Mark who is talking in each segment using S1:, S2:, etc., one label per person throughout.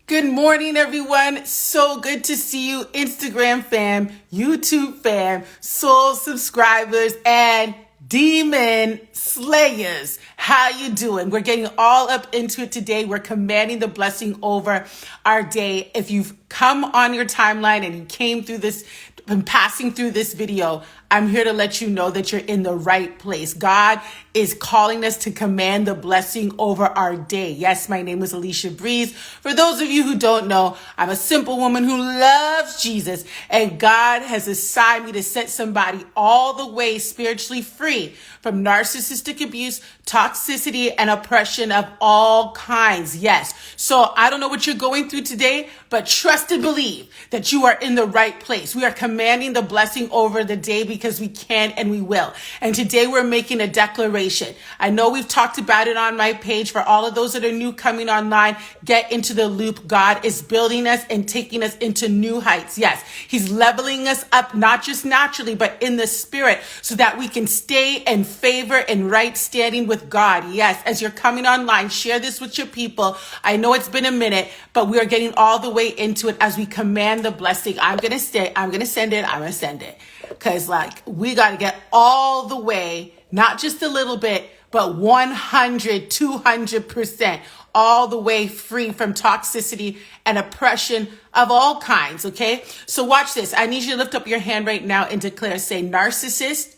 S1: Good morning, everyone. So good to see you, Instagram fam, YouTube fam, soul subscribers, and demon slayers. How you doing? We're getting all up into it today. We're commanding the blessing over our day. If you've come on your timeline and you came through this, been passing through this video, I'm here to let you know that you're in the right place. God is calling us to command the blessing over our day. Yes, my name is Alicia Breeze. For those of you who don't know, I'm a simple woman who loves Jesus, and God has assigned me to set somebody all the way spiritually free from narcissistic abuse, toxicity, and oppression of all kinds. Yes. So I don't know what you're going through today, but trust and believe that you are in the right place. We are commanding the blessing over the day because we can and we will. And today we're making a declaration. I know we've talked about it on my page. For all of those that are new coming online, get into the loop. God is building us and taking us into new heights. Yes, he's leveling us up, not just naturally, but in the spirit, so that we can stay in favor and right standing with God. Yes, as you're coming online, share this with your people. I know it's been a minute, but we are getting all the way into it as we command the blessing. I'm going to send it. Because we got to get all the way, not just a little bit, but 100, 200%, all the way free from toxicity and oppression of all kinds, okay? So watch this. I need you to lift up your hand right now and declare, say, narcissist,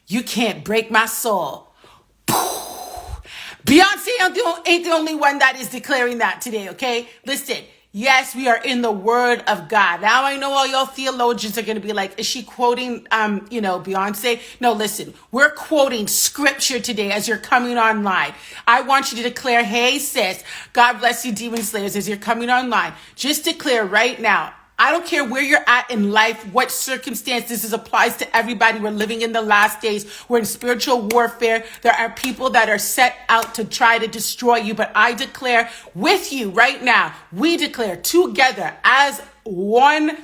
S1: you can't break my soul. Beyonce ain't the only one that is declaring that today, okay? Listen. Yes, we are in the word of God. Now I know all y'all theologians are going to be like, is she quoting, Beyonce? No, listen, we're quoting scripture today as you're coming online. I want you to declare, hey sis, God bless you, demon slayers, as you're coming online. Just declare right now. I don't care where you're at in life, what circumstances this applies to everybody. We're living in the last days. We're in spiritual warfare. There are people that are set out to try to destroy you. But I declare with you right now, we declare together as one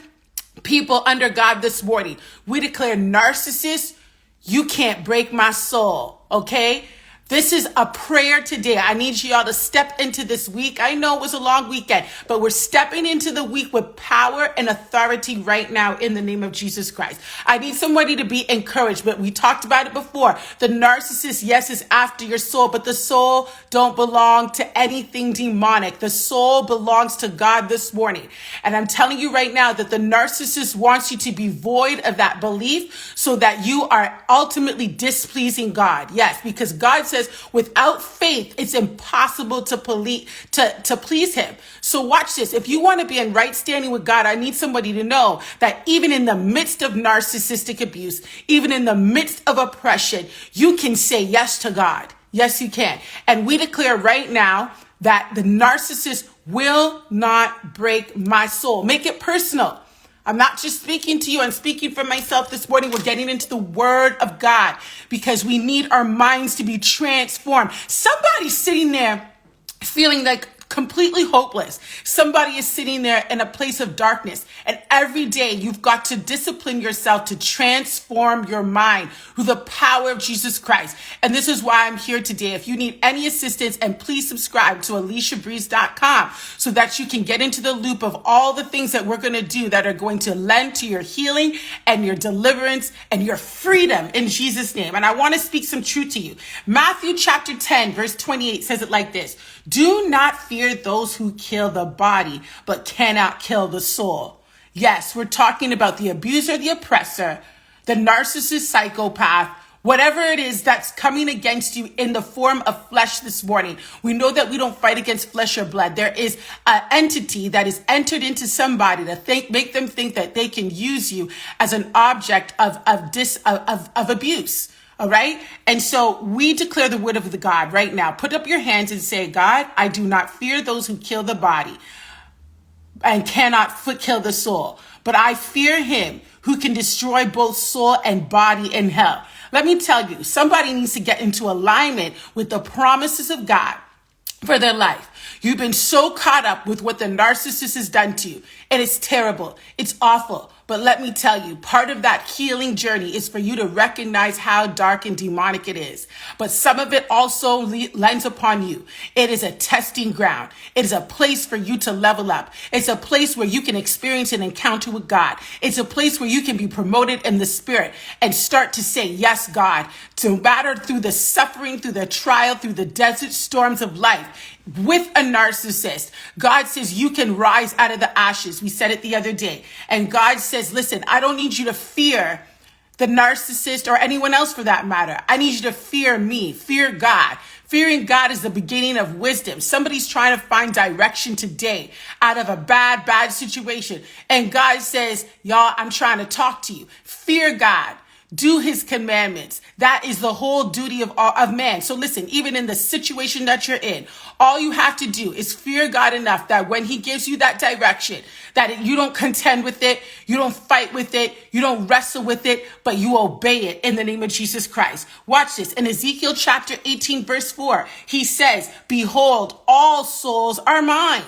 S1: people under God this morning. We declare, narcissist, you can't break my soul, okay? This is a prayer today. I need y'all to step into this week. I know it was a long weekend, but we're stepping into the week with power and authority right now in the name of Jesus Christ. I need somebody to be encouraged, but we talked about it before. The narcissist, yes, is after your soul, but the soul don't belong to anything demonic. The soul belongs to God this morning. And I'm telling you right now that the narcissist wants you to be void of that belief so that you are ultimately displeasing God. Yes, because God says, without faith, it's impossible to please him. So watch this. If you want to be in right standing with God, I need somebody to know that even in the midst of narcissistic abuse, even in the midst of oppression, you can say yes to God. Yes, you can. And we declare right now that the narcissist will not break my soul. Make it personal. I'm not just speaking to you. I'm speaking for myself this morning. We're getting into the word of God because we need our minds to be transformed. Somebody's sitting there feeling like completely hopeless. Somebody is sitting there in a place of darkness. And every day you've got to discipline yourself to transform your mind through the power of Jesus Christ. And this is why I'm here today. If you need any assistance, and please subscribe to AliciaBreeze.com so that you can get into the loop of all the things that we're going to do that are going to lend to your healing and your deliverance and your freedom in Jesus' name. And I want to speak some truth to you. Matthew chapter 10, verse 28 says it like this. Do not fear those who kill the body, but cannot kill the soul. Yes, we're talking about the abuser, the oppressor, the narcissist, psychopath, whatever it is that's coming against you in the form of flesh this morning. We know that we don't fight against flesh or blood. There is an entity that is entered into somebody to make them think that they can use you as an object of abuse. All right. And so we declare the word of the God right now. Put up your hands and say, God, I do not fear those who kill the body and cannot kill the soul, but I fear him who can destroy both soul and body in hell. Let me tell you, somebody needs to get into alignment with the promises of God for their life. You've been so caught up with what the narcissist has done to you. And it's terrible. It's awful. But let me tell you, part of that healing journey is for you to recognize how dark and demonic it is. But some of it also lends upon you. It is a testing ground. It is a place for you to level up. It's a place where you can experience an encounter with God. It's a place where you can be promoted in the spirit and start to say, yes, God, to matter through the suffering, through the trial, through the desert storms of life. With a narcissist, God says you can rise out of the ashes. We said it the other day. And God says, listen, I don't need you to fear the narcissist or anyone else for that matter. I need you to fear me, fear God. Fearing God is the beginning of wisdom. Somebody's trying to find direction today out of a bad situation. And God says, y'all, I'm trying to talk to you. Fear God. Do his commandments. That is the whole duty of man. So listen, even in the situation that you're in, all you have to do is fear God enough that when he gives you that direction, that you don't contend with it, you don't fight with it, you don't wrestle with it, but you obey it in the name of Jesus Christ. Watch this. In Ezekiel chapter 18, verse 4, he says, behold, all souls are mine.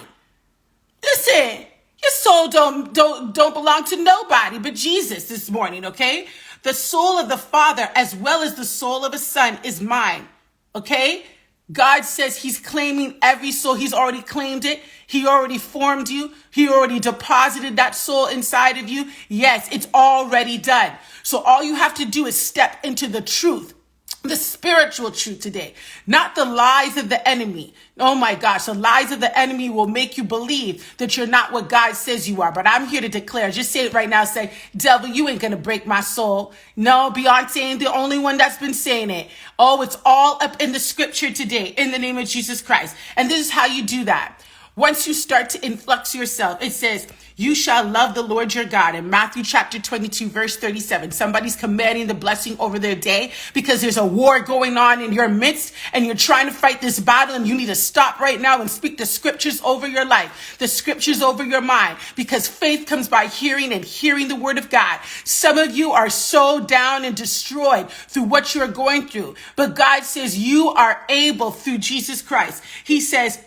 S1: Listen, your soul don't belong to nobody but Jesus this morning, okay? The soul of the Father as well as the soul of a son is mine, okay? God says he's claiming every soul. He's already claimed it. He already formed you. He already deposited that soul inside of you. Yes, it's already done. So all you have to do is step into the truth. The spiritual truth today, not the lies of the enemy. Oh my gosh, the lies of the enemy will make you believe that you're not what God says you are. But I'm here to declare, just say it right now, say, devil, you ain't going to break my soul. No, Beyonce ain't the only one that's been saying it. Oh, it's all up in the scripture today in the name of Jesus Christ. And this is how you do that. Once you start to influx yourself, it says, you shall love the Lord your God. In Matthew chapter 22, verse 37, somebody's commanding the blessing over their day because there's a war going on in your midst and you're trying to fight this battle and you need to stop right now and speak the scriptures over your life, the scriptures over your mind, because faith comes by hearing and hearing the word of God. Some of you are so down and destroyed through what you're going through, but God says you are able through Jesus Christ. He says,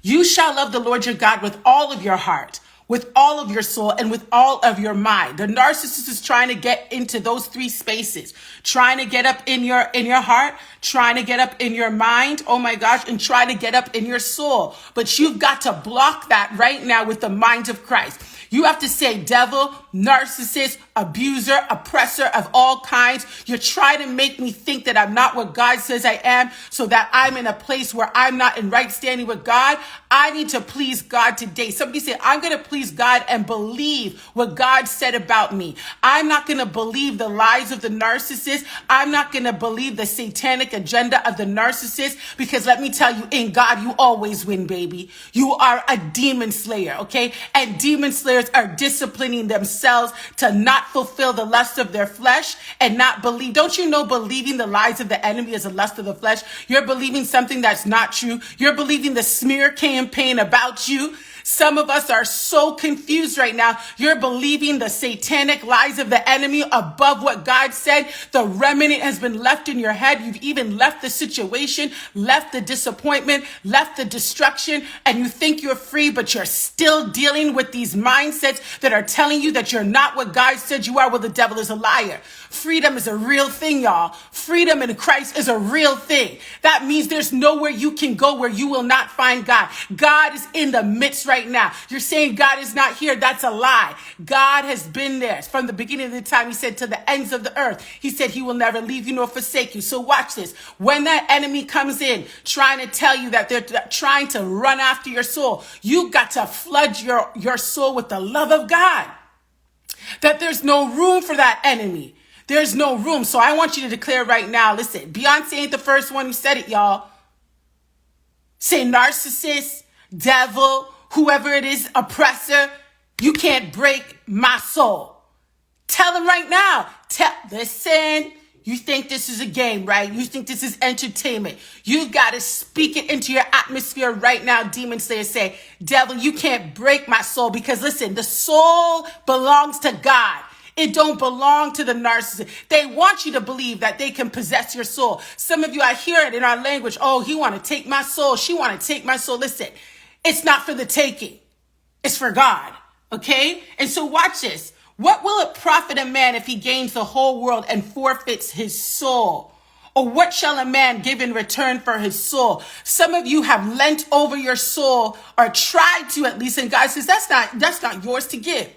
S1: you shall love the Lord your God with all of your heart, with all of your soul, and with all of your mind. The narcissist is trying to get into those three spaces, trying to get up in your heart, trying to get up in your mind, oh my gosh, and try to get up in your soul. But you've got to block that right now with the mind of Christ. You have to say, devil, narcissist, abuser, oppressor of all kinds. You're trying to make me think that I'm not what God says I am, so that I'm in a place where I'm not in right standing with God. I need to please God today. Somebody say, I'm going to please God and believe what God said about me. I'm not going to believe the lies of the narcissist. I'm not going to believe the satanic agenda of the narcissist, because let me tell you, in God, you always win, baby. You are a demon slayer, okay? And demon slayers are disciplining themselves to not fulfill the lust of their flesh and not believe. Don't you know believing the lies of the enemy is a lust of the flesh? You're believing something that's not true. You're believing the smear campaign about you. Some of us are so confused right now. You're believing the satanic lies of the enemy above what God said. The remnant has been left in your head. You've even left the situation, left the disappointment, left the destruction, and you think you're free, but you're still dealing with these mindsets that are telling you that you're not what God said you are. Well, the devil is a liar. Freedom is a real thing, y'all. Freedom in Christ is a real thing. That means there's nowhere you can go where you will not find God. God is in the midst right now. You're saying God is not here. That's a lie. God has been there from the beginning of the time. He said to the ends of the earth. He said he will never leave you nor forsake you. So watch this. When that enemy comes in trying to tell you that they're trying to run after your soul, you got to flood your soul with the love of God. That there's no room for that enemy. There's no room. So I want you to declare right now, listen, Beyonce ain't the first one who said it, y'all. Say narcissist, devil, whoever it is, oppressor, you can't break my soul. Tell them right now. Listen, you think this is a game, right? You think this is entertainment. You've got to speak it into your atmosphere right now, demon slayer. Say, devil, you can't break my soul, because listen, the soul belongs to God. It don't belong to the narcissist. They want you to believe that they can possess your soul. Some of you, I hear it in our language. Oh, he want to take my soul. She want to take my soul. Listen, it's not for the taking. It's for God. Okay? And so watch this. What will it profit a man if he gains the whole world and forfeits his soul? Or what shall a man give in return for his soul? Some of you have lent over your soul, or tried to at least, and God says that's not yours to give.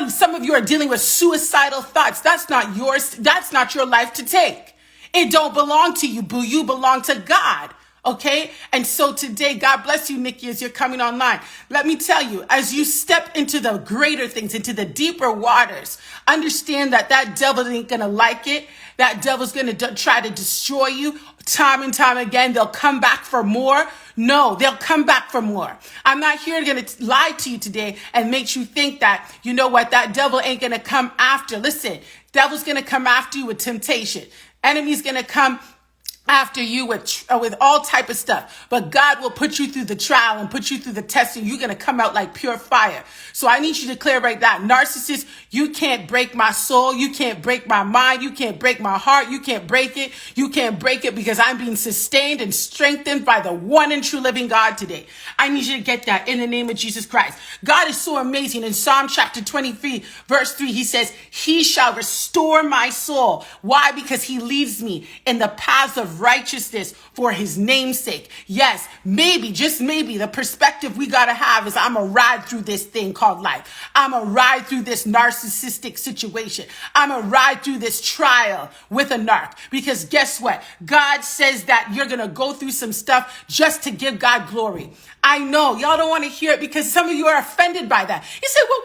S1: Some of you are dealing with suicidal thoughts. That's not yours. That's not your life to take. It don't belong to you, boo. You belong to God. Okay? And so today, God bless you, Nikki, as you're coming online. Let me tell you, as you step into the greater things, into the deeper waters, understand that devil ain't going to like it. That devil's going to try to destroy you time and time again. They'll come back for more. No, they'll come back for more. I'm not here going to lie to you today and make you think that, you know what, that devil ain't going to come after. Listen, devil's going to come after you with temptation. Enemy's going to come after you with all type of stuff. But God will put you through the trial and put you through the testing. You're going to come out like pure fire. So I need you to declare right now, narcissist, you can't break my soul. You can't break my mind. You can't break my heart. You can't break it. You can't break it because I'm being sustained and strengthened by the one and true living God today. I need you to get that in the name of Jesus Christ. God is so amazing. In Psalm chapter 23, verse 3, he says, he shall restore my soul. Why? Because he leads me in the paths of righteousness for his name's sake. Yes, maybe, just maybe, the perspective we got to have is I'm going to ride through this thing called life. I'm going to ride through this narcissistic situation. I'm going to ride through this trial with a narc. Because guess what? God says that you're going to go through some stuff just to give God glory. I know y'all don't want to hear it because some of you are offended by that. You say, well,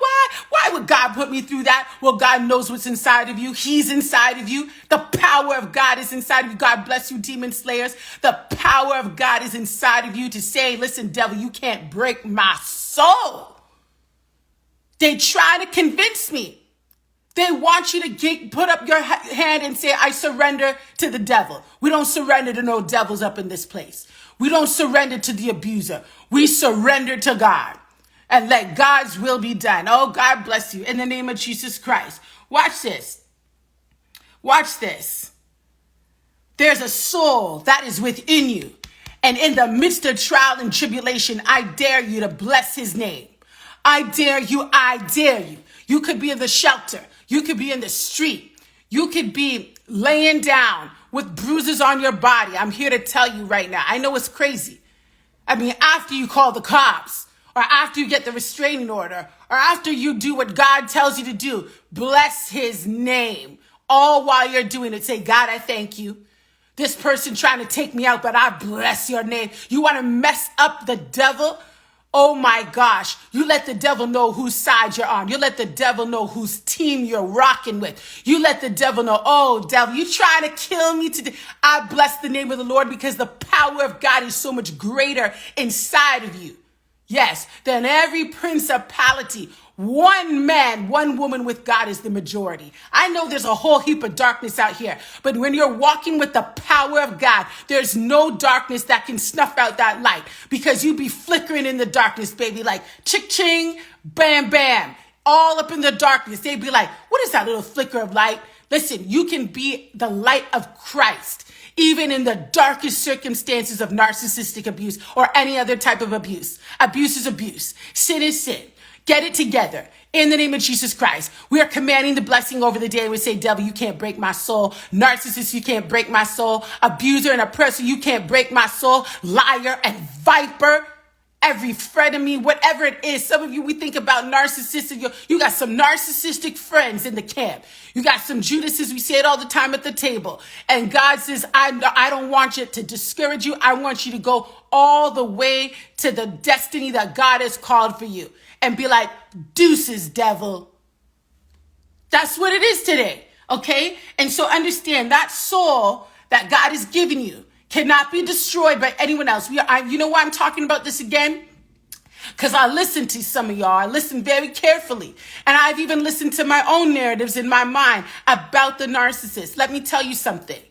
S1: why would God put me through that? Well, God knows what's inside of you. He's inside of you. The power of God is inside of you. God bless you, demon slayers. The power of God is inside of you to say, listen, devil, you can't break my soul. They try to convince me. They want you to put up your hand and say, I surrender to the devil. We don't surrender to no devils up in this place. We don't surrender to the abuser. We surrender to God and let God's will be done. Oh, God bless you in the name of Jesus Christ. Watch this. Watch this. There's a soul that is within you. And in the midst of trial and tribulation, I dare you to bless his name. I dare you. I dare you. You could be in the shelter. You could be in the street. You could be laying down with bruises on your body. I'm here to tell you right now. I know it's crazy. I mean, after you call the cops, or after you get the restraining order, or after you do what God tells you to do, bless his name. All while you're doing it, say, God, I thank you. This person trying to take me out, but I bless your name. You want to mess up the devil? Oh my gosh, you let the devil know whose side you're on. You let the devil know whose team you're rocking with. You let the devil know, oh, devil, you trying to kill me today. I bless the name of the Lord because the power of God is so much greater inside of you. Yes, than every principality. One man, one woman with God is the majority. I know there's a whole heap of darkness out here, but when you're walking with the power of God, there's no darkness that can snuff out that light because you be flickering in the darkness, baby, like chick-ching, bam, bam, all up in the darkness. They'd be like, what is that little flicker of light? Listen, you can be the light of Christ. Even in the darkest circumstances of narcissistic abuse or any other type of abuse. Abuse is abuse. Sin is sin. Get it together. In the name of Jesus Christ, we are commanding the blessing over the day. We say, devil, you can't break my soul. Narcissist, you can't break my soul. Abuser and oppressor, you can't break my soul. Liar and viper. Every frenemy, whatever it is. Some of you, we think about narcissistic. You got some narcissistic friends in the camp. You got some Judases. We say it all the time at the table. And God says, I don't want you to discourage you. I want you to go all the way to the destiny that God has called for you. And be like, deuces, devil. That's what it is today. Okay? And so understand that soul that God has given you cannot be destroyed by anyone else. You know why I'm talking about this again? Because I listened to some of y'all. I listened very carefully. And I've even listened to my own narratives in my mind about the narcissist. Let me tell you something.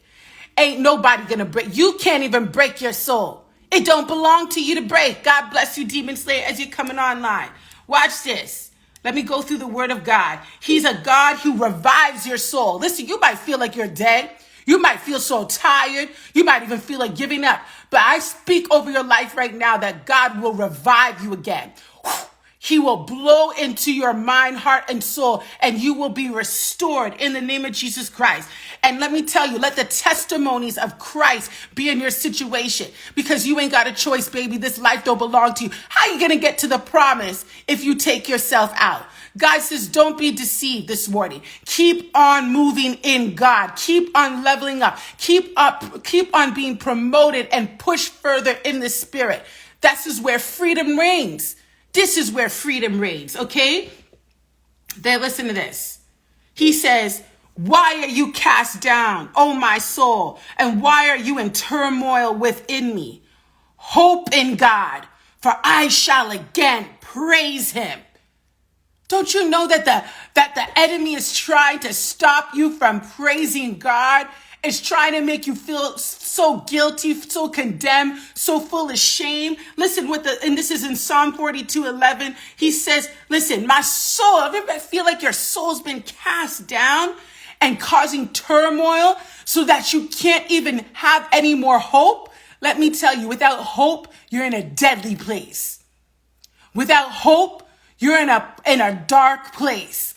S1: Ain't nobody going to break. You can't even break your soul. It don't belong to you to break. God bless you, Demon Slayer, as you're coming online. Watch this. Let me go through the word of God. He's a God who revives your soul. Listen, you might feel like you're dead. You might feel so tired. You might even feel like giving up. But I speak over your life right now that God will revive you again. He will blow into your mind, heart, and soul, and you will be restored in the name of Jesus Christ. And let me tell you, let the testimonies of Christ be in your situation, because you ain't got a choice, baby. This life don't belong to you. How are you going to get to the promise if you take yourself out? God says, don't be deceived this morning. Keep on moving in God. Keep on leveling up. Keep on being promoted and pushed further in the spirit. This is where freedom reigns. This is where freedom reigns, okay? Then listen to this. He says, why are you cast down, O my soul? And why are you in turmoil within me? Hope in God, for I shall again praise him. Don't you know that the enemy is trying to stop you from praising God? It's trying to make you feel so guilty, so condemned, so full of shame. Listen, and this is in Psalm 42:11. He says, listen, my soul, everybody feel like your soul's been cast down and causing turmoil so that you can't even have any more hope. Let me tell you, without hope, you're in a deadly place. Without hope, you're in a dark place.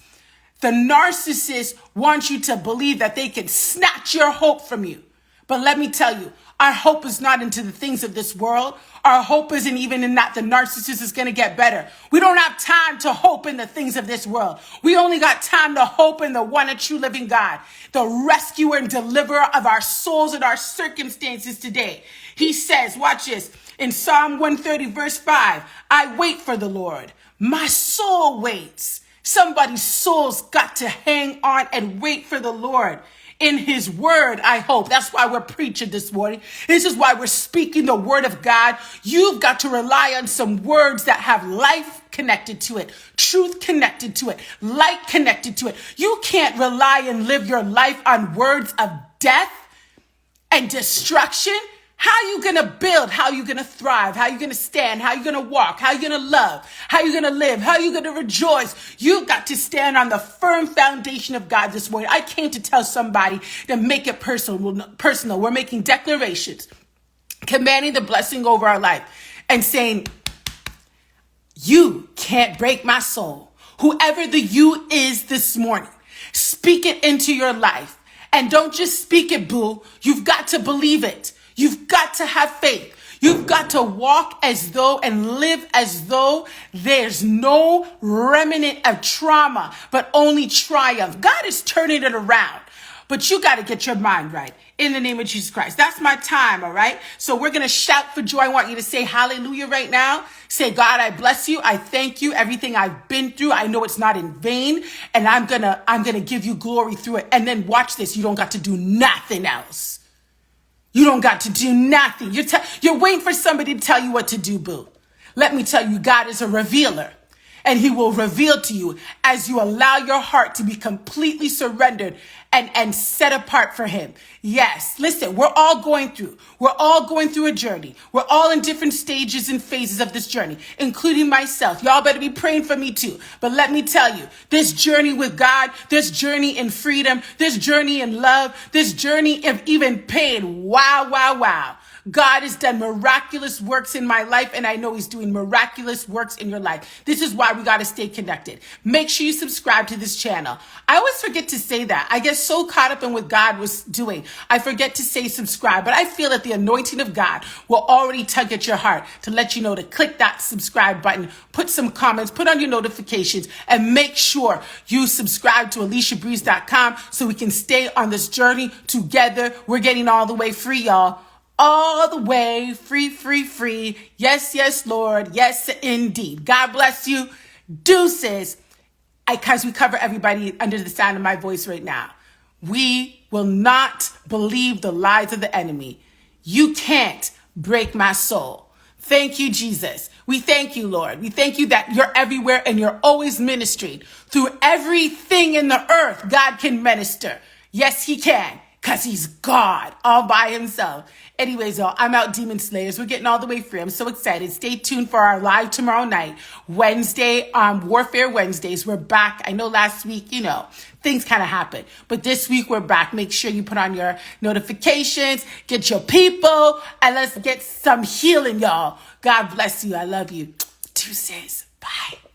S1: The narcissist wants you to believe that they can snatch your hope from you. But let me tell you, our hope is not into the things of this world. Our hope isn't even in that the narcissist is going to get better. We don't have time to hope in the things of this world. We only got time to hope in the one and true living God, the rescuer and deliverer of our souls and our circumstances today. He says, watch this, in Psalm 130 verse 5, I wait for the Lord. My soul waits. Somebody's soul's got to hang on and wait for the Lord. In his word, I hope. That's why we're preaching this morning. This is why we're speaking the word of God. You've got to rely on some words that have life connected to it, truth connected to it, light connected to it. You can't rely and live your life on words of death and destruction. How are you going to build? How are you going to thrive? How are you going to stand? How are you going to walk? How are you going to love? How are you going to live? How are you going to rejoice? You've got to stand on the firm foundation of God this morning. I came to tell somebody to make it personal. We're making declarations, commanding the blessing over our life and saying, you can't break my soul. Whoever the you is this morning, speak it into your life. And don't just speak it, boo. You've got to believe it. You've got to have faith. You've got to walk as though and live as though there's no remnant of trauma, but only triumph. God is turning it around, but you got to get your mind right in the name of Jesus Christ. That's my time, all right? So we're going to shout for joy. I want you to say hallelujah right now. Say, God, I bless you. I thank you. Everything I've been through, I know it's not in vain, and I'm going to give you glory through it. And then watch this. You don't got to do nothing else. You don't got to do nothing. You're waiting for somebody to tell you what to do, boo. Let me tell you, God is a revealer, and he will reveal to you as you allow your heart to be completely surrendered and set apart for him. Yes, listen, we're all going through a journey. We're all in different stages and phases of this journey, including myself. Y'all better be praying for me too. But let me tell you, this journey with God, this journey in freedom, this journey in love, this journey of even pain. Wow, wow, wow. God has done miraculous works in my life, and I know he's doing miraculous works in your life. This is why we got to stay connected. Make sure you subscribe to this channel. I always forget to say that. I get so caught up in what God was doing. I forget to say subscribe, but I feel that the anointing of God will already tug at your heart to let you know to click that subscribe button, put some comments, put on your notifications, and make sure you subscribe to AliciaBreeze.com so we can stay on this journey together. We're getting all the way free, y'all. All the way free, free, free. Yes, yes, Lord. Yes, indeed. God bless you. Deuces. Because we cover everybody under the sound of my voice right now. We will not believe the lies of the enemy. You can't break my soul. Thank you, Jesus. We thank you, Lord. We thank you that you're everywhere and you're always ministering. Through everything in the earth, God can minister. Yes, he can. Because he's God all by himself. Anyways, y'all, I'm out, Demon Slayers. We're getting all the way free. I'm so excited. Stay tuned for our live tomorrow night, Wednesday, Warfare Wednesdays. We're back. I know last week, things kind of happened. But this week, we're back. Make sure you put on your notifications, get your people, and let's get some healing, y'all. God bless you. I love you. Deuces. Bye.